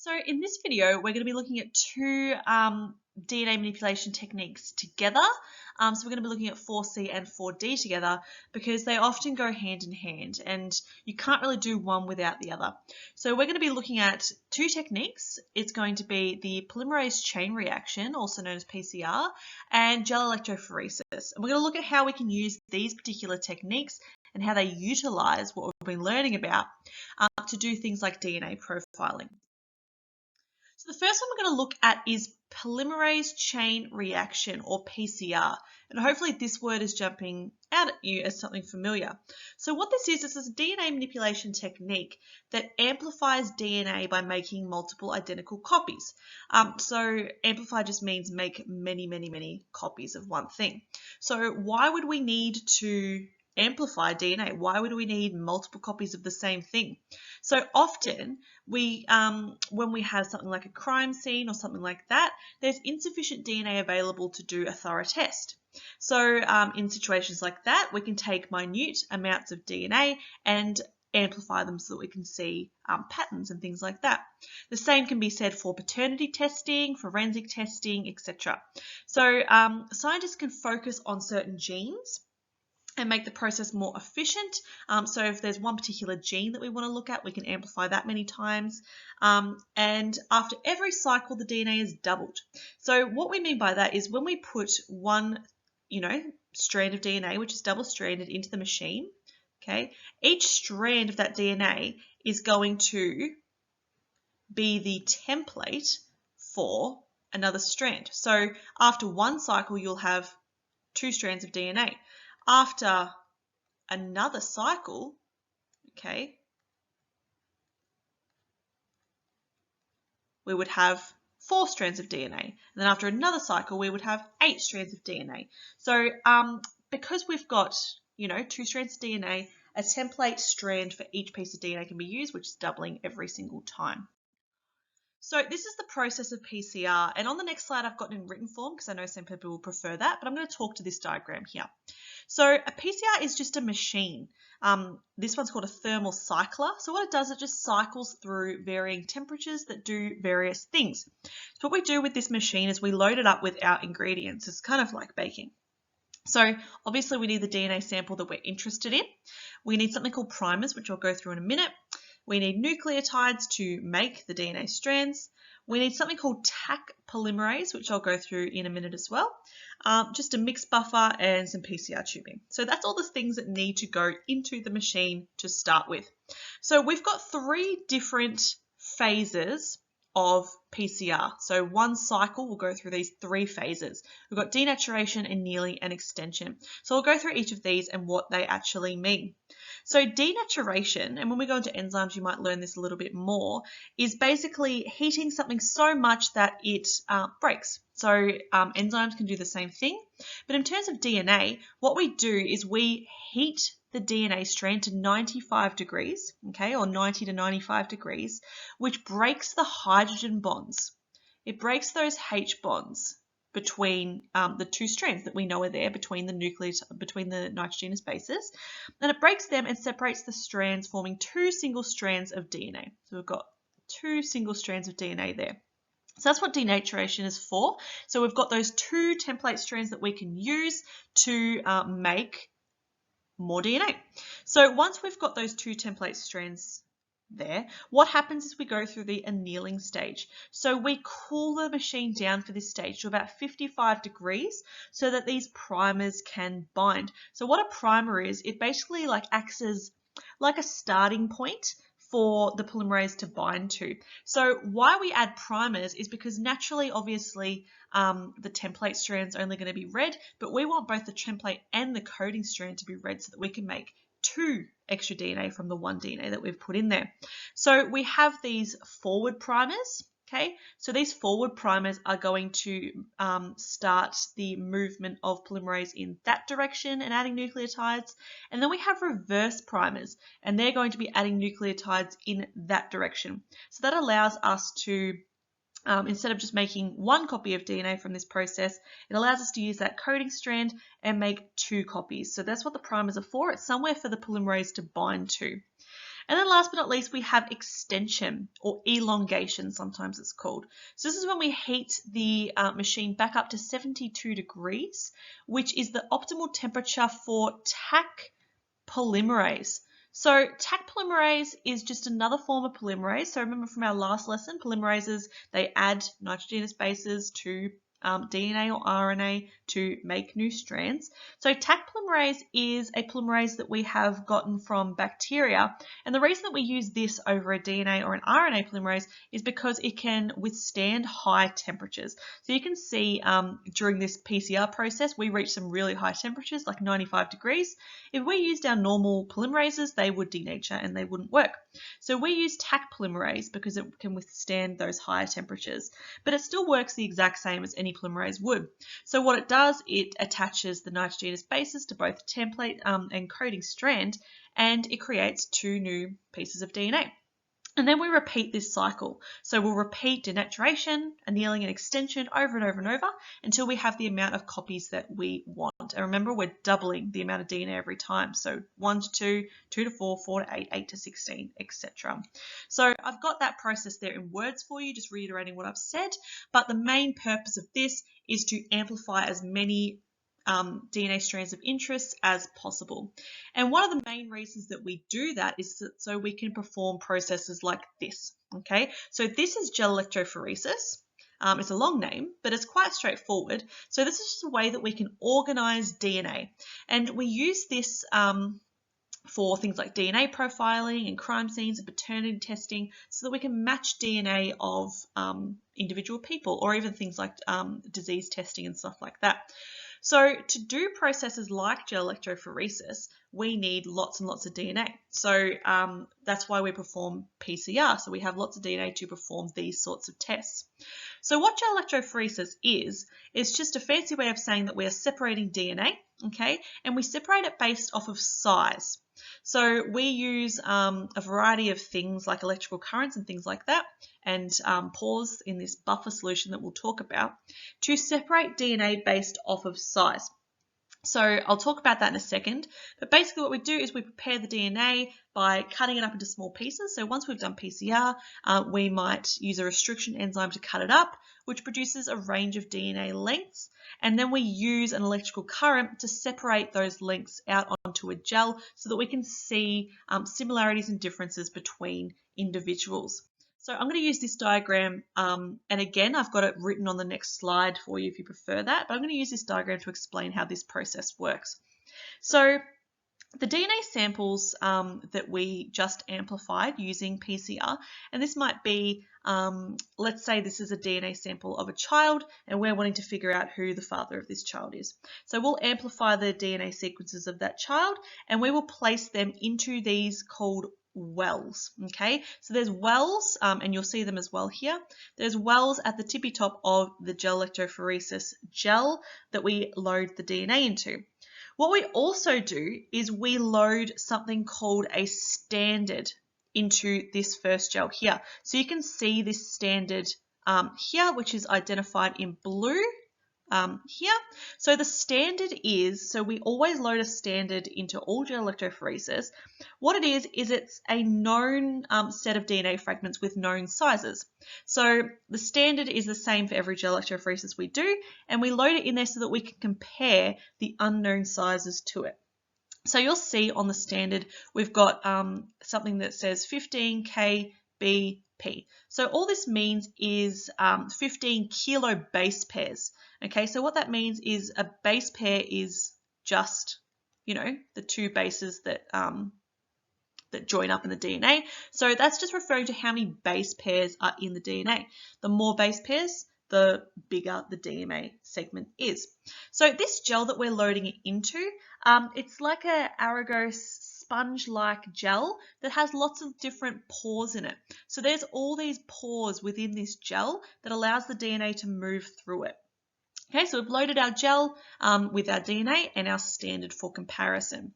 So in this video, we're going to be looking at two DNA manipulation techniques together. So we're going to be looking at 4C and 4D together because they often go hand in hand and you can't really do one without the other. So we're going to be looking at two techniques. It's going to be the polymerase chain reaction, also known as PCR, and gel electrophoresis. And we're going to look at how we can use these particular techniques and how they utilize what we've been learning about to do things like DNA profiling. So the first one we're going to look at is polymerase chain reaction, or PCR. And hopefully this word is jumping out at you as something familiar. So what this is a DNA manipulation technique that amplifies DNA by making multiple identical copies. So amplify just means make many copies of one thing. So why would we need to amplify DNA? Why would we need multiple copies of the same thing? So often when we have something like a crime scene or something like that, there's insufficient DNA available to do a thorough test. So in situations like that, we can take minute amounts of DNA and amplify them so that we can see patterns and things like that. The same can be said for paternity testing, forensic testing, etc. So scientists can focus on certain genes and make the process more efficient. So if there's one particular gene that we want to look at, we can amplify that many times. And after every cycle, the DNA is doubled. So what we mean by that is when we put one, strand of DNA, which is double-stranded, into the machine, okay, each strand of that DNA is going to be the template for another strand. So after one cycle, you'll have two strands of DNA. After another cycle, okay, we would have 4 strands of DNA. And then after another cycle, we would have 8 strands of DNA. So because we've got, 2 strands of DNA, a template strand for each piece of DNA can be used, which is doubling every single time. So this is the process of PCR, and on the next slide I've got it in written form because I know some people will prefer that, but I'm going to talk to this diagram here. So a PCR is just a machine. This one's called a thermal cycler. So what it does, it just cycles through varying temperatures that do various things. So what we do with this machine is we load it up with our ingredients. It's kind of like baking. So obviously we need the DNA sample that we're interested in. We need something called primers, which I'll go through in a minute. We need nucleotides to make the DNA strands. We need something called Taq polymerase, which I'll go through in a minute as well. Just a mix buffer and some PCR tubing. So that's all the things that need to go into the machine to start with. So we've got 3 different phases of PCR. So one cycle will go through these 3 phases. We've got denaturation, annealing, and extension. So I'll go through each of these and what they actually mean. So denaturation, and when we go into enzymes, you might learn this a little bit more, is basically heating something so much that it breaks. So enzymes can do the same thing. But in terms of DNA, what we do is we heat the DNA strand to 95 degrees, okay, or 90 to 95 degrees, which breaks the hydrogen bonds. It breaks those H bonds between the 2 strands that we know are there between the nitrogenous bases, and it breaks them and separates the strands, forming 2 single strands of DNA. So we've got 2 single strands of DNA there. So that's what denaturation is for. So we've got those 2 template strands that we can use to make more DNA. So once we've got those 2 template strands there, what happens is we go through the annealing stage. So we cool the machine down for this stage to about 55 degrees so that these primers can bind. So what a primer is, it basically acts as like a starting point for the polymerase to bind to. So why we add primers is because naturally, obviously, the template strand's only going to be red, but we want both the template and the coding strand to be red so that we can make 2 extra DNA from the 1 DNA that we've put in there. So we have these forward primers, okay? So these forward primers are going to start the movement of polymerase in that direction and adding nucleotides. And then we have reverse primers, and they're going to be adding nucleotides in that direction. So that allows us to instead of just making 1 copy of DNA from this process, it allows us to use that coding strand and make 2 copies. So that's what the primers are for. It's somewhere for the polymerase to bind to. And then last but not least, we have extension or elongation, sometimes it's called. So this is when we heat the machine back up to 72 degrees, which is the optimal temperature for Taq polymerase. So Taq polymerase is just another form of polymerase. So remember from our last lesson, polymerases, they add nitrogenous bases to DNA or RNA to make new strands. So Taq polymerase is a polymerase that we have gotten from bacteria, and the reason that we use this over a DNA or an RNA polymerase is because it can withstand high temperatures. So you can see during this PCR process we reach some really high temperatures like 95 degrees. If we used our normal polymerases, they would denature and they wouldn't work. So we use Taq polymerase because it can withstand those higher temperatures, but it still works the exact same as any polymerase would. So what it does, it attaches the nitrogenous bases to both template and coding strand, and it creates two new pieces of DNA. And then we repeat this cycle. So we'll repeat denaturation, annealing, and extension over and over and over until we have the amount of copies that we want. And remember, we're doubling the amount of DNA every time. So 1 to 2, 2 to 4, 4 to 8, 8 to 16, etc. So I've got that process there in words for you, just reiterating what I've said. But the main purpose of this is to amplify as many DNA strands of interest as possible. And one of the main reasons that we do that is so we can perform processes like this. Okay, so this is gel electrophoresis. It's a long name, but it's quite straightforward. So this is just a way that we can organize DNA. And we use this for things like DNA profiling and crime scenes and paternity testing so that we can match DNA of individual people, or even things like disease testing and stuff like that. So to do processes like gel electrophoresis, we need lots and lots of DNA. So that's why we perform PCR. So we have lots of DNA to perform these sorts of tests. So what gel electrophoresis is just a fancy way of saying that we are separating DNA, okay? And we separate it based off of size. So we use a variety of things like electrical currents and things like that, and pores in this buffer solution that we'll talk about, to separate DNA based off of size. So I'll talk about that in a second, but basically what we do is we prepare the DNA by cutting it up into small pieces. So once we've done PCR, we might use a restriction enzyme to cut it up, which produces a range of DNA lengths, and then we use an electrical current to separate those lengths out onto a gel so that we can see similarities and differences between individuals. So I'm going to use this diagram, and again, I've got it written on the next slide for you if you prefer that, but I'm going to use this diagram to explain how this process works. So the DNA samples that we just amplified using PCR, and this might be, let's say this is a DNA sample of a child, and we're wanting to figure out who the father of this child is. So we'll amplify the DNA sequences of that child, and we will place them into these called wells. Okay, so there's wells, and you'll see them as well here. There's wells at the tippy top of the gel electrophoresis gel that we load the DNA into. What we also do is we load something called a standard into this first gel here. So you can see this standard here, which is identified in blue here. So the standard is, so we always load a standard into all gel electrophoresis. What it is it's a known set of DNA fragments with known sizes. So the standard is the same for every gel electrophoresis we do, and we load it in there so that we can compare the unknown sizes to it. So you'll see on the standard, we've got something that says 15 kbp. So all this means is 15 kilo base pairs. Okay, so what that means is a base pair is just, the two bases that that join up in the DNA. So that's just referring to how many base pairs are in the DNA. The more base pairs, the bigger the DNA segment is. So this gel that we're loading it into, it's like a Aragos sponge-like gel that has lots of different pores in it. So there's all these pores within this gel that allows the DNA to move through it. Okay, so we've loaded our gel with our DNA and our standard for comparison.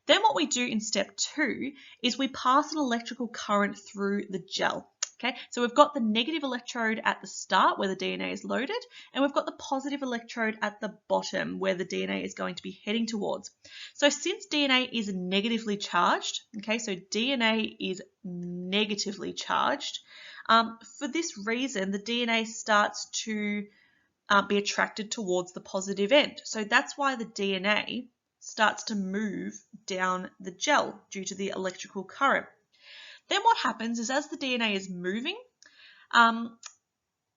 Then what we do in step 2 is we pass an electrical current through the gel. Okay, so we've got the negative electrode at the start where the DNA is loaded, and we've got the positive electrode at the bottom where the DNA is going to be heading towards. So since DNA is negatively charged, okay, so DNA is negatively charged, for this reason, the DNA starts to be attracted towards the positive end. So that's why the DNA starts to move down the gel due to the electrical current. Then what happens is as the DNA is moving,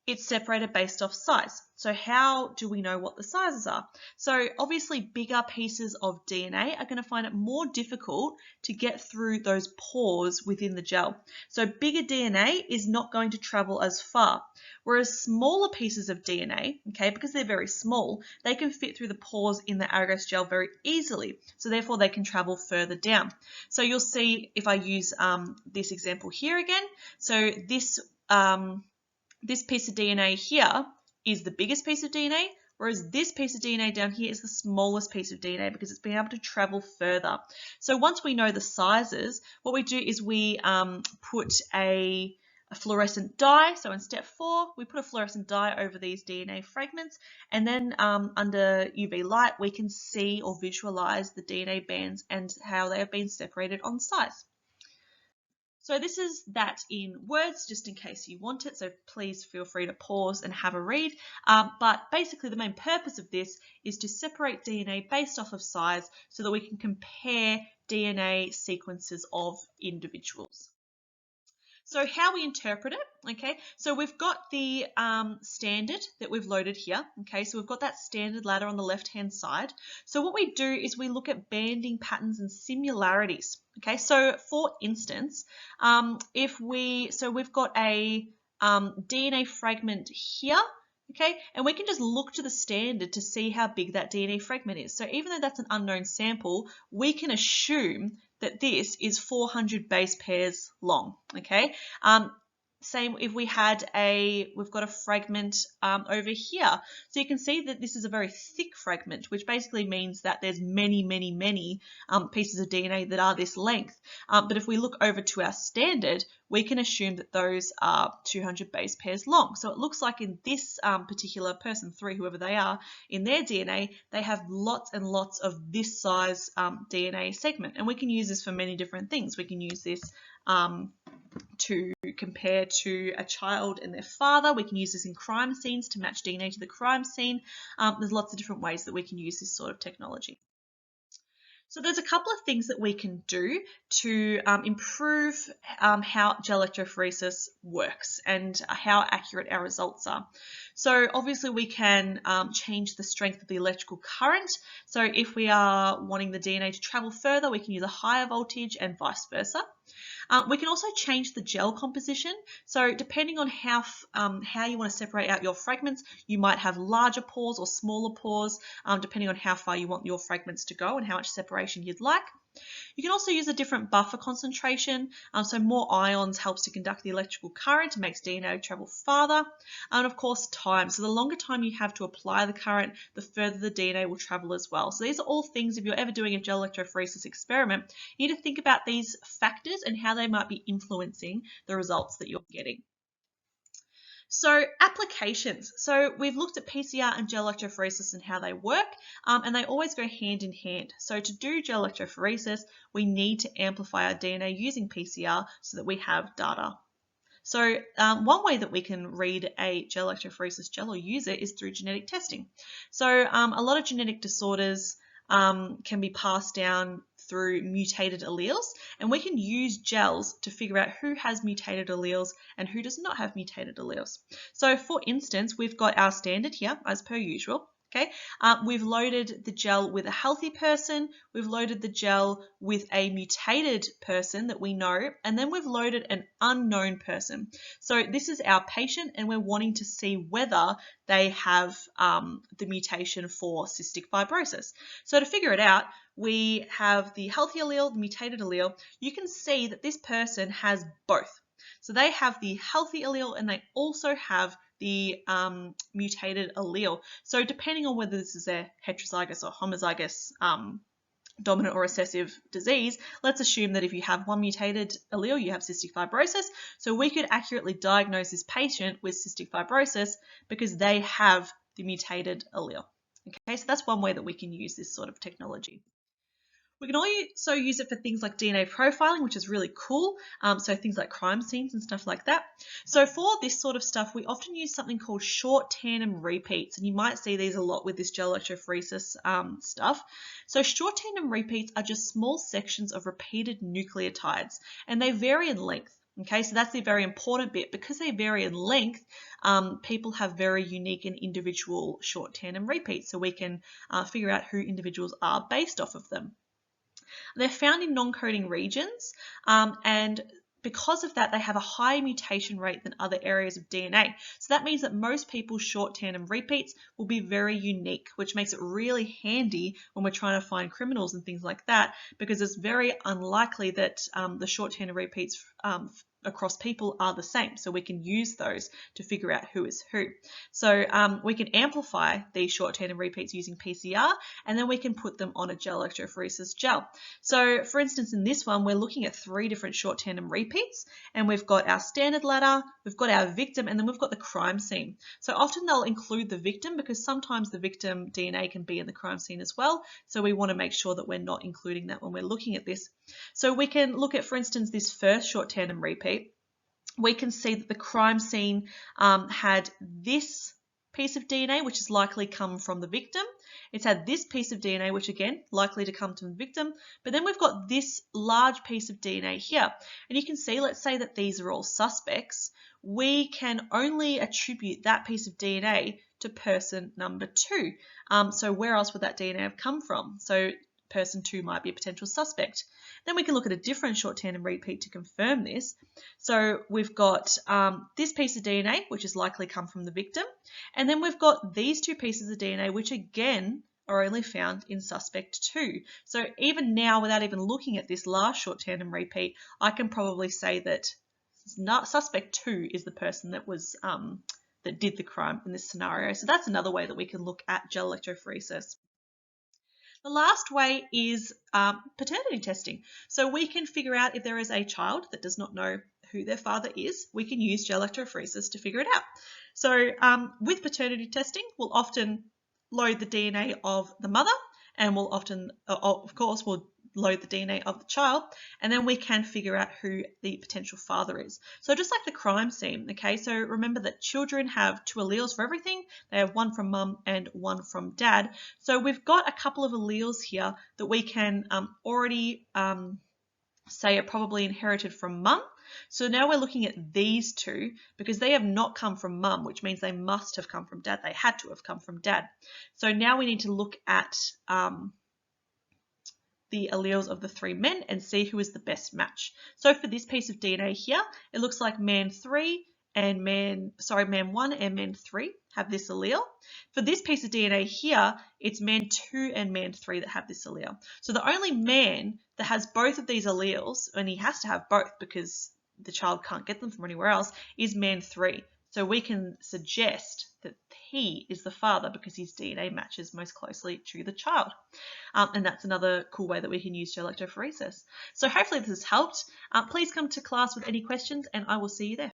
it's separated based off size. So how do we know what the sizes are? So obviously bigger pieces of DNA are going to find it more difficult to get through those pores within the gel. So bigger DNA is not going to travel as far, whereas smaller pieces of DNA, okay, because they're very small, they can fit through the pores in the agarose gel very easily. So therefore they can travel further down. So you'll see if I use this example here again. So this piece of DNA here is the biggest piece of DNA, whereas this piece of DNA down here is the smallest piece of DNA because it's been able to travel further. So once we know the sizes, what we do is we put a fluorescent dye. So in step 4, we put a fluorescent dye over these DNA fragments, and then under UV light, we can see or visualize the DNA bands and how they have been separated on size. So this is that in words, just in case you want it. So please feel free to pause and have a read. But basically the main purpose of this is to separate DNA based off of size so that we can compare DNA sequences of individuals. So how we interpret it, okay, so we've got the standard that we've loaded here, okay, so we've got that standard ladder on the left-hand side. So what we do is we look at banding patterns and similarities, okay, so for instance, we've got a DNA fragment here, okay, and we can just look to the standard to see how big that DNA fragment is. So even though that's an unknown sample, we can assume that this is 400 base pairs long, okay? Same if we've got a fragment over here. So you can see that this is a very thick fragment, which basically means that there's many pieces of DNA that are this length. But if we look over to our standard, we can assume that those are 200 base pairs long. So it looks like in this particular person 3, whoever they are, in their DNA, they have lots and lots of this size DNA segment. And we can use this for many different things. We can use this to compare to a child and their father. We can use this in crime scenes to match DNA to the crime scene. There's lots of different ways that we can use this sort of technology. So there's a couple of things that we can do to improve how gel electrophoresis works and how accurate our results are. So obviously we can change the strength of the electrical current. So if we are wanting the DNA to travel further, we can use a higher voltage and vice versa. We can also change the gel composition. So depending on how you want to separate out your fragments, you might have larger pores or smaller pores, depending on how far you want your fragments to go and how much separation you'd like. You can also use a different buffer concentration, so more ions helps to conduct the electrical current, makes DNA travel farther, and of course time. So the longer time you have to apply the current, the further the DNA will travel as well. So these are all things, if you're ever doing a gel electrophoresis experiment, you need to think about these factors and how they might be influencing the results that you're getting. So applications. So we've looked at PCR and gel electrophoresis and how they work, and they always go hand in hand. So to do gel electrophoresis, we need to amplify our DNA using PCR so that we have data. So one way that we can read a gel electrophoresis gel or use it is through genetic testing. So a lot of genetic disorders can be passed down through mutated alleles, and we can use gels to figure out who has mutated alleles and who does not have mutated alleles. So for instance, we've got our standard here as per usual. Okay, we've loaded the gel with a healthy person, we've loaded the gel with a mutated person that we know, and then we've loaded an unknown person. So this is our patient and we're wanting to see whether they have the mutation for cystic fibrosis. So to figure it out, we have the healthy allele, the mutated allele. You can see that this person has both. So they have the healthy allele and they also have the mutated allele. So depending on whether this is a heterozygous or homozygous dominant or recessive disease, let's assume that if you have one mutated allele, you have cystic fibrosis. So we could accurately diagnose this patient with cystic fibrosis because they have the mutated allele. Okay, so that's one way that we can use this sort of technology. We can also use it for things like DNA profiling, which is really cool. So things like crime scenes and stuff like that. So for this sort of stuff, we often use something called short tandem repeats. And you might see these a lot with this gel electrophoresis stuff. So short tandem repeats are just small sections of repeated nucleotides, and they vary in length. Okay, so that's the very important bit. Because they vary in length, people have very unique and individual short tandem repeats. So we can figure out who individuals are based off of them. They're found in non-coding regions, and because of that, they have a higher mutation rate than other areas of DNA. So that means that most people's short tandem repeats will be very unique, which makes it really handy when we're trying to find criminals and things like that, because it's very unlikely that the short tandem repeats across people are the same. So we can use those to figure out who is who. So we can amplify these short tandem repeats using PCR, and then we can put them on a gel electrophoresis gel. So for instance, in this one, we're looking at 3 different short tandem repeats, and we've got our standard ladder, we've got our victim, and then we've got the crime scene. So often they'll include the victim because sometimes the victim DNA can be in the crime scene as well. So we want to make sure that we're not including that when we're looking at this. So we can look at, for instance, this first short tandem repeat. We can see that the crime scene had this piece of DNA, which has likely come from the victim. It's had this piece of DNA, which again, likely to come from the victim. But then we've got this large piece of DNA here. And you can see, let's say that these are all suspects. We can only attribute that piece of DNA to person number 2. So where else would that DNA have come from? So person 2 might be a potential suspect. Then we can look at a different short tandem repeat to confirm this. So we've got this piece of DNA, which has likely come from the victim. And then we've got these 2 pieces of DNA, which again are only found in suspect 2. So even now, without even looking at this last short tandem repeat, I can probably say that suspect 2 is the person that was that did the crime in this scenario. So that's another way that we can look at gel electrophoresis. The last way is paternity testing. So we can figure out if there is a child that does not know who their father is. We can use gel electrophoresis to figure it out. So with paternity testing, we'll often load the DNA of the mother, and we'll often, of course, we'll load the DNA of the child, and then we can figure out who the potential father is. So just like the crime scene, okay, so remember that children have 2 alleles for everything. They have one from mum and one from dad. So we've got a couple of alleles here that we can already say are probably inherited from mum. So now we're looking at these 2 because they have not come from mum, which means they must have come from dad. They had to have come from dad. So now we need to look at the alleles of the 3 men and see who is the best match. So for this piece of DNA here, it looks like man 1 and man 3 have this allele. For this piece of DNA here, it's man 2 and man 3 that have this allele. So the only man that has both of these alleles, and he has to have both because the child can't get them from anywhere else, is man 3. So we can suggest that he is the father because his DNA matches most closely to the child. And that's another cool way that we can use gel electrophoresis. So hopefully this has helped. Please come to class with any questions and I will see you there.